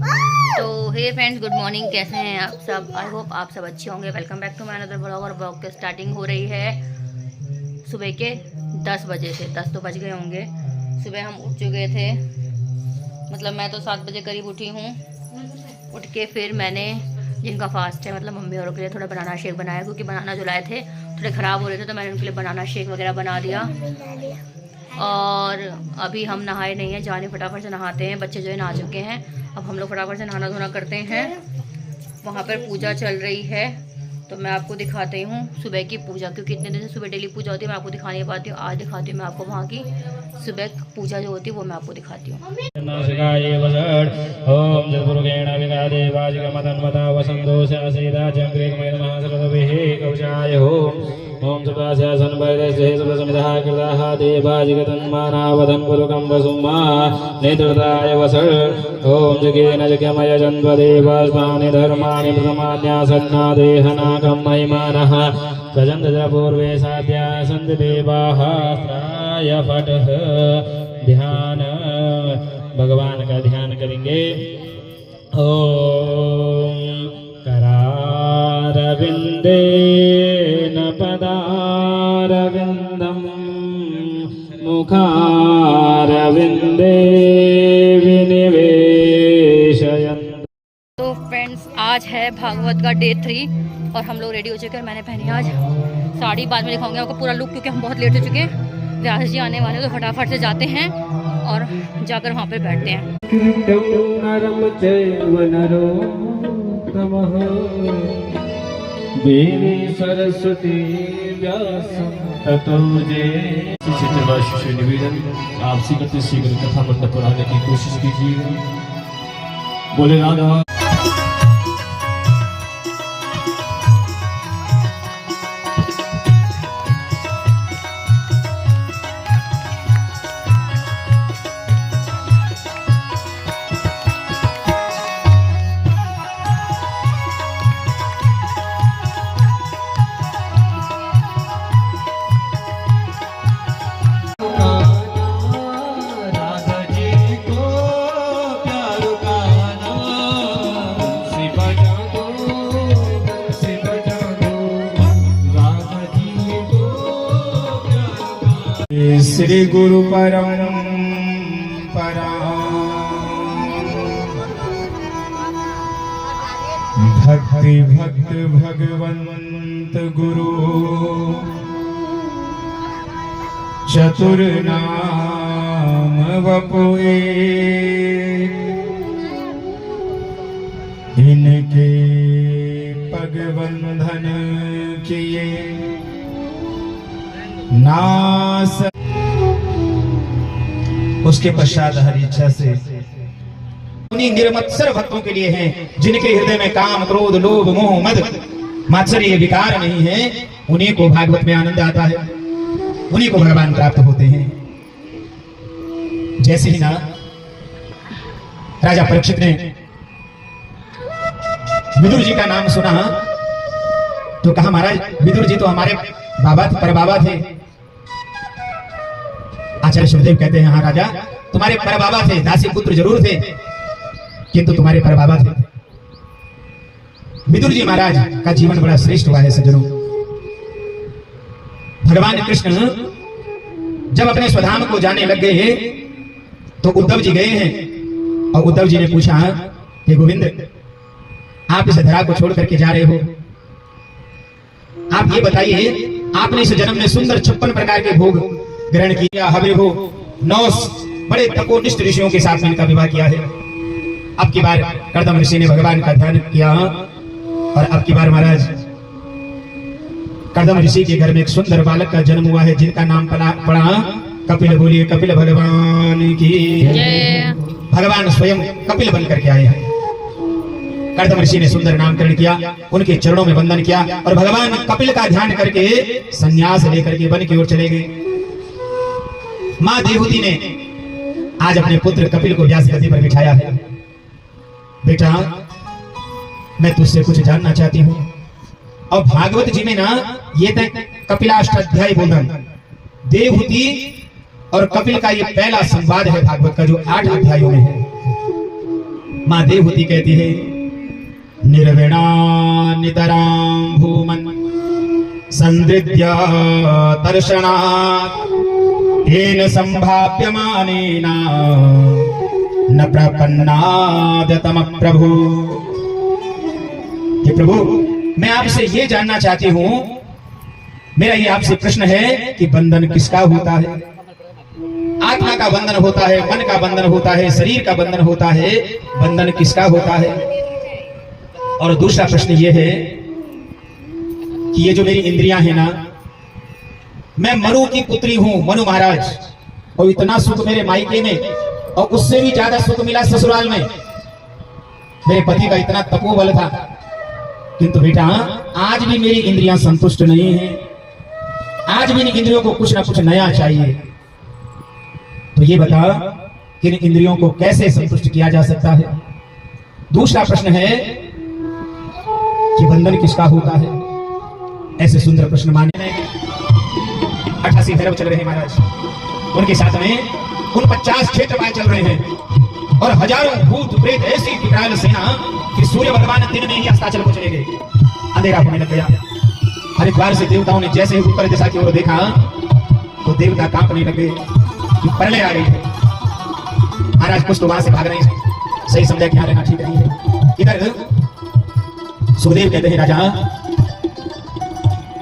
तो हे friends, good morning. कैसे हैं आप सब? आई होप आप सब अच्छे होंगे। Welcome back to my another blog. और ब्लॉग की स्टार्टिंग हो रही है सुबह के 10 बजे से। 10 तो बज गए होंगे। सुबह हम उठ चुके थे, मतलब मैं तो 7 बजे करीब उठी हूँ। उठ के फिर मैंने, जिनका फास्ट है मतलब मम्मी औरों के लिए थोड़ा बनाना शेक बनाया, क्योंकि बनाना जो लाए थे थोड़े ख़राब हो रहे थे, तो मैंने उनके लिए बनाना शेक वगैरह बना दिया। और अभी हम नहाए नहीं हैं, जाने फटाफट से नहाते हैं। बच्चे जो है नहा चुके हैं, अब हम लोग फटाफट से नहाना धोना करते हैं। वहाँ पर पूजा चल रही है, तो मैं आपको दिखाती हूँ सुबह की पूजा, क्योंकि इतने दिन से सुबह डेली पूजा होती है, मैं आपको दिखा नहीं पाती हूँ। आज दिखाती हूँ मैं आपको वहाँ की सुबह पूजा जो होती है, वो मैं आपको दिखाती हूँ। ओम सुभाषासन वैदस्ते सुभसमितः कृताः देवाजिगतन्मानावधन् पुरुकं वसुमा नेत्रदाय वसळ ओम जगेन जगमय जन्वदेवास्मानि धर्माणि प्रथमान्यासन्ना देहनाकं महिमानः प्रजन्तपूर्वे साध्या सन्ति देवाः त्राय फटः। ध्यान, भगवान का ध्यान करेंगे। ओम करारविंदे पदारविंदम मुखारविंदे विनिवेशयन्। तो फ्रेंड्स, आज है भागवत का डे 3 और हम लोग रेडी हो चुके हैं। मैंने पहनी आज साड़ी, बाद में दिखाऊंगी आपको पूरा लुक, क्योंकि हम बहुत लेट हो चुके हैं। व्यास जी आने वाले, तो फटाफट से जाते हैं और जाकर वहाँ पे बैठते हैं। देवी सरस्वती व्यासं ततो जयति। शिष्य निवेदन, आप शीघ्र कथा मंडप पर आने की कोशिश कीजिए। बोले राधा। श्री गुरु परंपरा भक्ति भक्त भगवंत गुरु चतुर नाम वपुए इनके पग बंधन किए नास। उसके पश्चात हरि इच्छा से उन्हीं निर्मत्सर भक्तों के लिए हैं, जिनके हृदय में काम क्रोध लोभ मोह मद मात्सर्य विकार नहीं है। उन्हीं को भागवत में आनंद आता है, उन्हीं को भगवान प्राप्त होते हैं। जैसे ही ना राजा परीक्षित ने विदुर जी का नाम सुना, तो कहा महाराज विदुर जी तो हमारे बाबा परबाबा थे। आचार्य सुखदेव कहते हैं, हाँ राजा, तुम्हारे परबाबा थे, दासी पुत्र जरूर थे, किंतु तुम्हारे परबाबा थे। विदुर जी महाराज का जीवन बड़ा श्रेष्ठ हुआ है सज्जनों। भगवान कृष्ण जब अपने स्वधाम को जाने लग गए, तो उद्धव जी गए हैं और उद्धव जी ने पूछा कि गोविंद, आप इस धरा को छोड़ करके जा रहे हो, आप ये बताइए, आपने इस जन्म में सुंदर 56 प्रकार के भोग ग्रहण किया, हवे हो 9 बड़े तपोनिष्ठ ऋषियों के साथ इनका विवाह किया है। अब की बार कर्दम ऋषि ने भगवान का ध्यान किया, और अब की बार महाराज कर्दम ऋषि के घर में एक सुंदर बालक का जन्म हुआ है, जिनका नाम पड़ा कपिल। बोलिए कपिल भगवान की जय। भगवान स्वयं कपिल बन करके आए हैं। कर्दम ऋषि ने सुंदर नामकरण किया, उनके चरणों में वंदन किया, और भगवान कपिल का ध्यान करके संन्यास लेकर के वन की ओर चले गए। मां देवहूति ने आज अपने पुत्र कपिल को व्यास गद्दी पर बिठाया है। बेटा, मैं तुझसे कुछ जानना चाहती हूँ। और भागवत जी में ना ये कपिलाष्टाध्याय बोधन, देवहूति और कपिल का ये पहला संवाद है भागवत का, जो 8 अध्यायों में है। माँ देवहूति कहती है निर्विणा नितरां भूमन् संदृत्य तर्षणात् येन संभाव्यमानेन न प्रपन्नादतम प्रभु। कि प्रभु मैं आपसे ये जानना चाहती हूं, मेरा ये आपसे प्रश्न है कि बंधन किसका होता है? आत्मा का बंधन होता है, मन का बंधन होता है, शरीर का बंधन होता है, बंधन किसका होता है? और दूसरा प्रश्न ये है कि ये जो मेरी इंद्रियां हैं ना, मैं मनु की पुत्री हूं, मनु महाराज, और इतना सुख मेरे मायके में और उससे भी ज्यादा सुख मिला ससुराल में। मेरे पति का इतना तपोबल था, किंतु बेटा आज भी मेरी इंद्रियां संतुष्ट नहीं है, आज भी इन इंद्रियों को कुछ ना कुछ नया चाहिए। तो ये बता कि इन इंद्रियों को कैसे संतुष्ट किया जा सकता है? दूसरा प्रश्न है कि बंधन किसका होता है? ऐसे सुंदर प्रश्न माने 88 भैरव चल रहे हैं महाराज, उनके साथ में उन 50 क्षेत्रपाल चल रहे हैं और हजारों भूत प्रेत ऐसी विकराल सेना कि सूर्य भगवान दिन में ही अस्ताचल को चले गए। अंधेरा होने लग गया। हरिद्वार से देवताओं ने जैसे ही उत्तर दिशा की ओर देखा तो देवता कांपने लगे कि प्रलय आ गई है। महाराज कुछ तो वहां से भाग रहे हैं, सही समझा कि यहाँ रहना ठीक नहीं है। इधर सुखदेव कहते हैं राजा,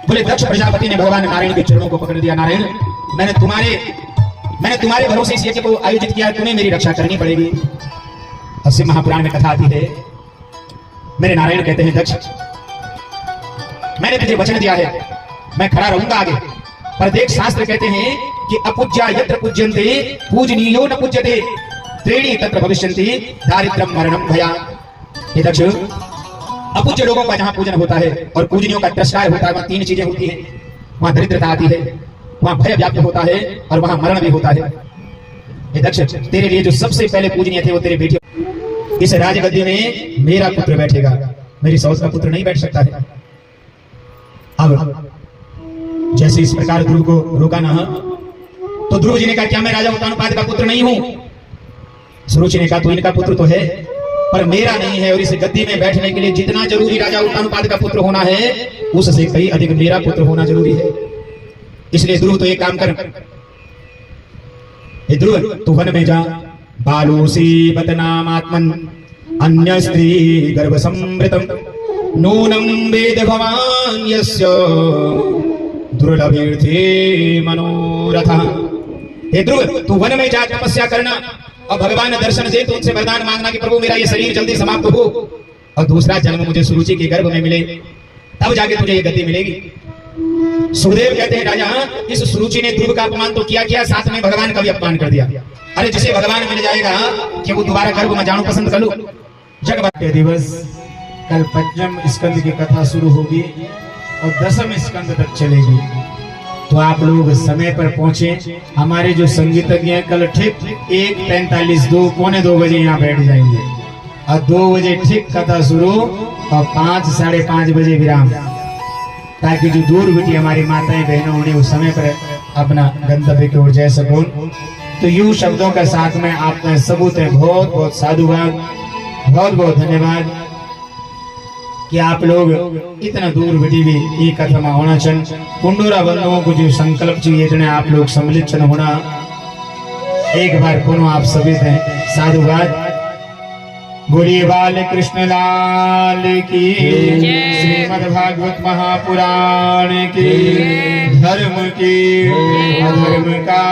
बोले दक्ष प्रजापति ने भगवान नारायण के चरणों को पकड़ दिया। नारायण मैंने तुम्हारे भरोसे इस यज्ञ को आयोजित किया, तुम्हें मेरी रक्षा करनी पड़ेगी। और शिव महापुराण में कथा आती है, मेरे नारायण कहते हैं दक्ष मैंने तुझे वचन दिया है, मैं खड़ा रहूंगा आगे, पर देख शास्त्र कहते हैं कि अपूज्या यत्र पूज्यन्ते पूजनीयो न पूज्यते त्रीणि तत्र भविष्यन्ति दारिद्र्यं मरणं भयात्। हे दक्ष अपूज्य लोगों का जहां पूजन होता है और पूजनियों का तिरस्कार होता है, वहां 3 चीजें होती हैं। वहां दरिद्रता आती है, वहां भय व्याप्त होता है और वहां मरण भी होता है। हे दक्ष तेरे लिए जो सबसे पहले पूजनीय थे वो तेरे बेटे। इस राजगद्दी में मेरा पुत्र बैठेगा, मेरी सौस का पुत्र नहीं बैठ सकता है। अब जैसे इस प्रकार ध्रुव को रोका ना, तो ध्रुव जी ने कहा क्या मैं राजा उत्तानपाद का पुत्र नहीं हूं? सुरुचि ने कहा तो इनका पुत्र तो है पर मेरा नहीं है, और इस गद्दी में बैठने के लिए जितना जरूरी राजा उत्तानपाद का पुत्र होना है उससे कहीं अधिक मेरा पुत्र होना जरूरी है। इसलिए ध्रुव तो एक काम कर, ध्रुव तू वन में जा, बालोसी बतनामात्मन अन्य स्त्री गर्भ समृतम नूनम वेद भवान यस्य दुर्लभीर्थे मनोरथ। हे ध्रुव तू वन में जा, तपस्या करना और भगवान दर्शन से तो उनसे वरदान मांगना कि प्रभु मेरा ये शरीर जल्दी समाप्त हो और दूसरा जन्म मुझे सुरुचि के गर्भ में मिले, तब जाके तुझे ये गद्दी मिलेगी। सुखदेव कहते हैं राजा इस सुरुचि ने ध्रुव का अपमान तो किया, साथ में भगवान का भी अपमान कर दिया। अरे जिसे भगवान मिल जाएगा कि वो दोबारा गर्भ में जानो पसंद कर लो। जगत के दिवस कल 5वें स्कंद की कथा शुरू होगी और 10वें स्कंद तक चलेगी, तो आप लोग समय पर पहुंचे। हमारे जो संगीतज्ञ हैं कल ठीक 1:45 2 बजे यहाँ बैठ जाएंगे और 2 बजे ठीक कथा शुरू और 5 साढ़े 5 बजे विराम, ताकि जो दूर बैठी हमारी माताएं बहनों उन्हें उस समय पर अपना गंतव्य की ओर जा सको। तो यूं शब्दों के साथ में आपका सबूत है, बहुत बहुत साधुवाद, बहुत बहुत धन्यवाद कि आप लोग इतना दूर बैठी भी ये कथा में होना चन कुंडोरा बंधुओं को जो संकल्प चाहिए इतने आप लोग सम्मिलित चन होना। एक बार पुनः आप सभी थे साधुवाद। बोलिए बाल कृष्ण लाल की, श्रीमद् भागवत महापुराण की, धर्म की अधर्म का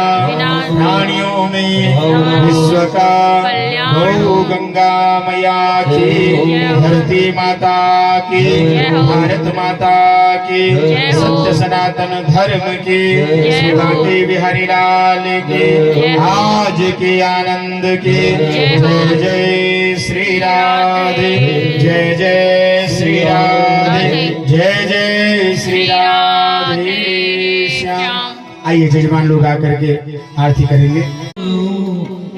प्राणियों में विश्व का गौ गंगा मैया की, धरती माता की, भारत माता की, सत्य सनातन धर्म की, सुभाते बिहारी लाल की, आज के आनंद की। जय जय श्री राधे, जय जय श्री राधे, जय जय श्री राधे श्याम। आइए जजमान लोग आकर के आरती करेंगे।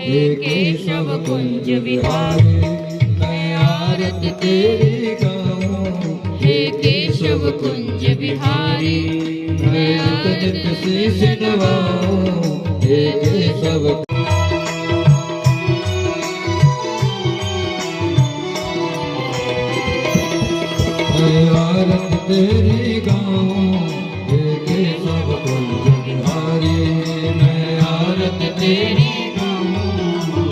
हे केशव कुंज विहारी मैं आरती तेरी गाऊं, हे केशव कुंज विहारी मैं नित्य शीश नवाऊं, हे केशव मैं आरत तेरी गाऊं हे केशव कुंज बिहारी मैं आरत तेरी गाऊं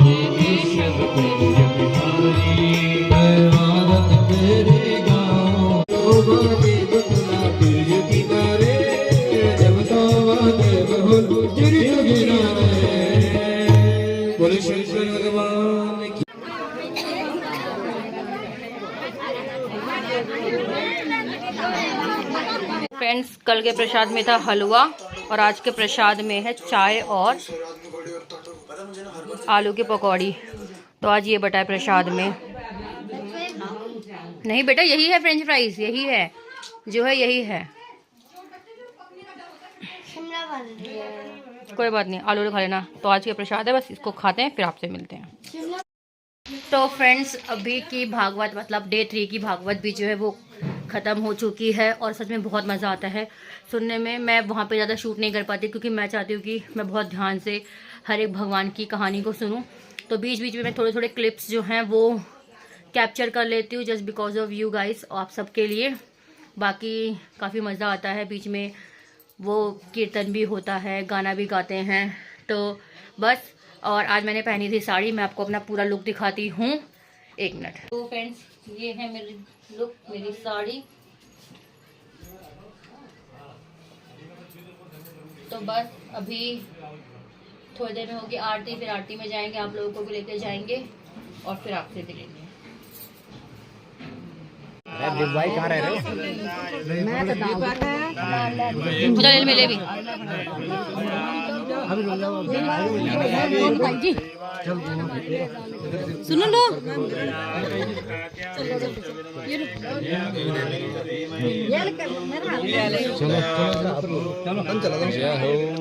हे केशव कुंज बिहारी मैं आरत तेरी गाऊं गोवादी गुटला प्रिय किनारे जब तावा देव हो जुरी जुगिनारे बोले शंकर भगवान की फ्रेंड्स, कल के प्रसाद में था हलवा और आज के प्रसाद में है चाय और आलू की पकौड़ी। तो आज ये बटा है प्रसाद में। नहीं बेटा, यही है फ्रेंच फ्राइज, यही है जो है, यही है। कोई बात नहीं, आलू खा लेना। तो आज के प्रसाद है, बस इसको खाते हैं फिर आपसे मिलते हैं। तो फ्रेंड्स, अभी की भागवत मतलब डे 3 की भागवत भी जो है वो ख़त्म हो चुकी है और सच में बहुत मज़ा आता है सुनने में। मैं वहाँ पे ज़्यादा शूट नहीं कर पाती क्योंकि मैं चाहती हूँ कि मैं बहुत ध्यान से हर एक भगवान की कहानी को सुनूँ। तो बीच बीच में मैं थोड़े थोड़े क्लिप्स जो हैं वो कैप्चर कर लेती हूँ just because of you guys, आप सबके लिए। बाकी काफ़ी मज़ा आता है, बीच में वो कीर्तन भी होता है, गाना भी गाते हैं। तो बस, और आज मैंने पहनी थी साड़ी, मैं आपको अपना पूरा लुक दिखाती हूँ, 1 मिनट। तो फ्रेंड्स, ये है मेरी लुक, मेरी साड़ी। तो बस अभी थोड़ी देर में होगी आरती, फिर आरती में जाएंगे, आप लोगों को भी लेके जाएंगे और फिर आपसे मिलेंगे। भाई कहाँ रह रहे हो? उधर मिले भी। सुनो लो,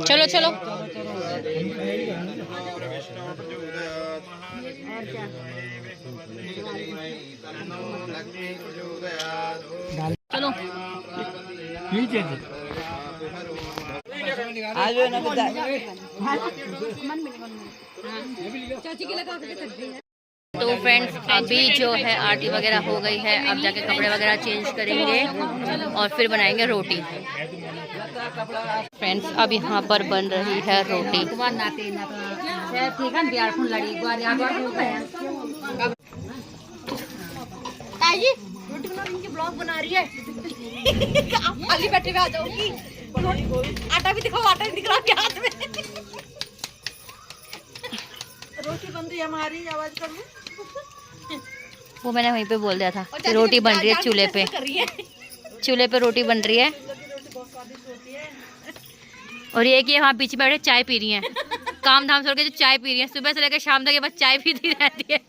चलो चलो। चलो तो फ्रेंड्स, अभी जो है आरती वगैरह हो गई है, अब जाके कपड़े वगैरह चेंज करेंगे और फिर बनाएंगे रोटी। फ्रेंड्स, अब यहाँ पर बन रही है रोटी। रोटी बना रही, ब्लॉग बना रही है। आप खाली बैठे हुए आ जाओगी। आटा भी दिखाओ, आटा भी दिख रहा है हाथ में। रोटी बन रही है हमारी, आवाज कर लो। वो मैंने वहीं पे बोल दिया था कि रोटी बन रही है चूल्हे पे, चूल्हे पे रोटी बन रही है। और ये कि वहाँ पीछे बैठे चाय पी रही हैं, काम धाम छोड़ के जो चाय पी रही हैं, सुबह से लेकर शाम तक ये बस चाय पीती रहती है।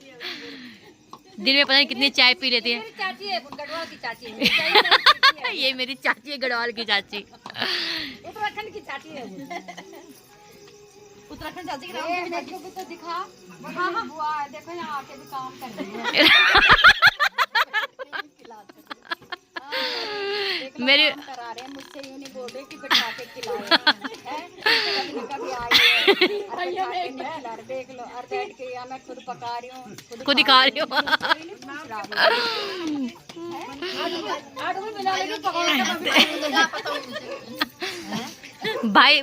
दिन में पता नहीं कितनी चाय पी लेती है। चाची है, गढ़वाल की चाची है। ये मेरी चाची है, गढ़वाल की चाची। उत्तराखंड की चाची है। उत्तराखंड चाची के नाम भी तो दिखा। हाँ हाँ, देखो यहाँ आके भी काम कर रही है। मेरे करा रहे हैं, मुझसे यूं नहीं बोल रहे कि बिठा के खिलाओ। कभी आई है, देख लो, और बैठ के या मैं खुद पका रही हूँ, खुद ही खा रही हूँ।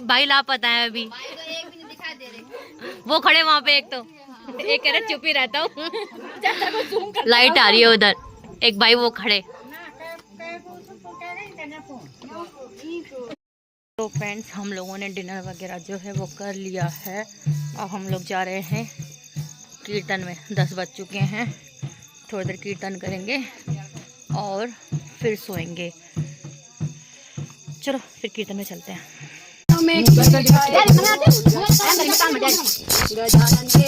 भाई लापता है अभी, वो खड़े वहाँ पे। एक तो एक कह रहे चुप ही रहता हूँ। लाइट आ रही है उधर, एक भाई वो खड़े। तो फ्रेंड्स, हम लोगों ने डिनर वगैरह जो है वो कर लिया है। अब हम लोग जा रहे हैं कीर्तन में। 10 बज चुके हैं, थोड़ी देर कीर्तन करेंगे और फिर सोएंगे। चलो फिर कीर्तन में चलते हैं। गजानन के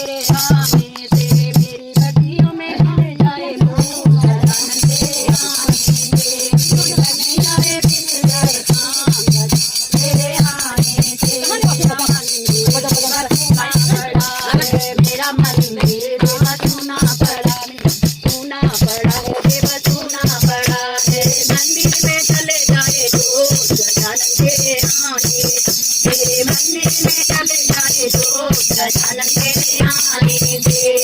आने दे,